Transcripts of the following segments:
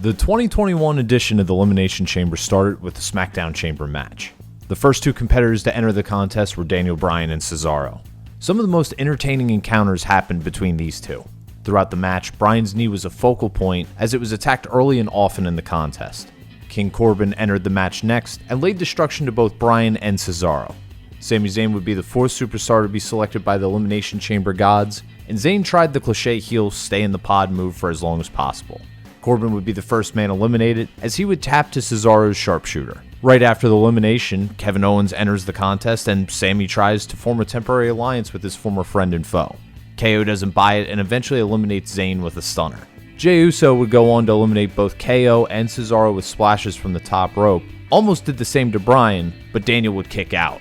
The 2021 edition of the Elimination Chamber started with the SmackDown Chamber match. The first two competitors to enter the contest were Daniel Bryan and Cesaro. Some of the most entertaining encounters happened between these two. Throughout the match, Bryan's knee was a focal point as it was attacked early and often in the contest. King Corbin entered the match next and laid destruction to both Bryan and Cesaro. Sami Zayn would be the fourth superstar to be selected by the Elimination Chamber gods, and Zayn tried the cliche heel stay in the pod move for as long as possible. Corbin would be the first man eliminated as he would tap to Cesaro's sharpshooter. Right after the elimination, Kevin Owens enters the contest and Sami tries to form a temporary alliance with his former friend and foe. KO doesn't buy it and eventually eliminates Zayn with a stunner. Jey Uso would go on to eliminate both KO and Cesaro with splashes from the top rope. Almost did the same to Bryan, but Daniel would kick out.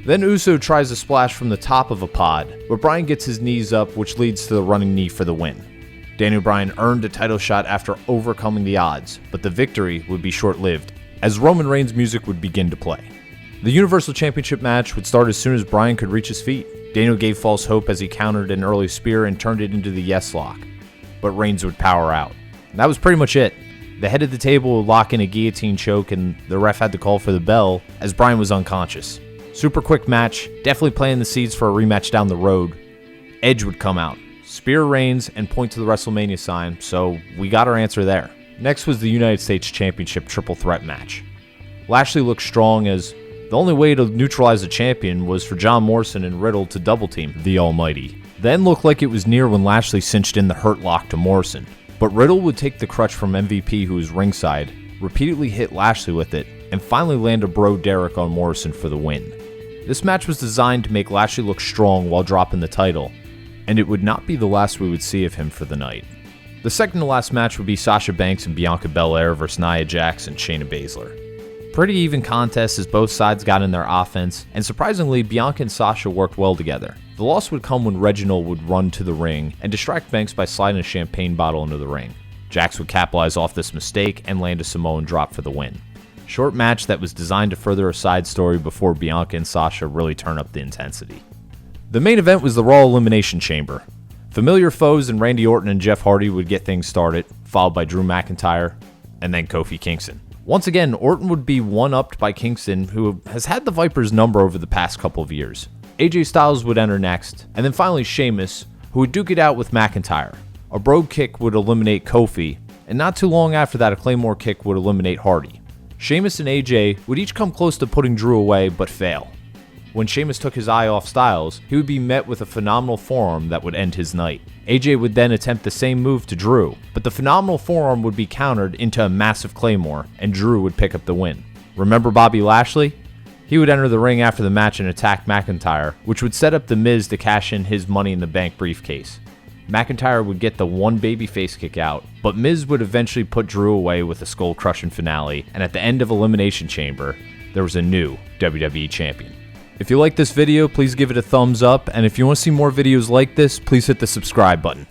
Then Uso tries a splash from the top of a pod, but Bryan gets his knees up, which leads to the running knee for the win. Daniel Bryan earned a title shot after overcoming the odds, but the victory would be short-lived, as Roman Reigns' music would begin to play. The Universal Championship match would start as soon as Bryan could reach his feet. Daniel gave false hope as he countered an early spear and turned it into the yes lock, but Reigns would power out. And that was pretty much it. The head of the table would lock in a guillotine choke and the ref had to call for the bell as Bryan was unconscious. Super quick match, definitely planting the seeds for a rematch down the road. Edge would come out, spear Reigns, and point to the WrestleMania sign, so we got our answer there. Next was the United States Championship triple threat match. Lashley looked strong as the only way to neutralize the champion was for John Morrison and Riddle to double team the Almighty. Then looked like it was near when Lashley cinched in the Hurt Lock to Morrison, but Riddle would take the crutch from MVP, who was ringside, repeatedly hit Lashley with it, and finally land a Bro Derek on Morrison for the win. This match was designed to make Lashley look strong while dropping the title, and it would not be the last we would see of him for the night. The second to last match would be Sasha Banks and Bianca Belair versus Nia Jax and Shayna Baszler. Pretty even contest as both sides got in their offense, and surprisingly, Bianca and Sasha worked well together. The loss would come when Reginald would run to the ring and distract Banks by sliding a champagne bottle into the ring. Jax would capitalize off this mistake and land a Samoan drop for the win. Short match that was designed to further a side story before Bianca and Sasha really turn up the intensity. The main event was the Raw Elimination Chamber. Familiar foes and Randy Orton and Jeff Hardy would get things started, followed by Drew McIntyre, and then Kofi Kingston. Once again, Orton would be one-upped by Kingston, who has had the Viper's number over the past couple of years. AJ Styles would enter next, and then finally Sheamus, who would duke it out with McIntyre. A Brogue kick would eliminate Kofi, and not too long after that a Claymore kick would eliminate Hardy. Sheamus and AJ would each come close to putting Drew away, but fail. When Sheamus took his eye off Styles, he would be met with a phenomenal forearm that would end his night. AJ would then attempt the same move to Drew, but the phenomenal forearm would be countered into a massive Claymore, and Drew would pick up the win. Remember Bobby Lashley? He would enter the ring after the match and attack McIntyre, which would set up The Miz to cash in his Money in the Bank briefcase. McIntyre would get the one babyface kick out, but Miz would eventually put Drew away with a skull-crushing finale, and at the end of Elimination Chamber, there was a new WWE champion. If you like this video, please give it a thumbs up, and if you want to see more videos like this, please hit the subscribe button.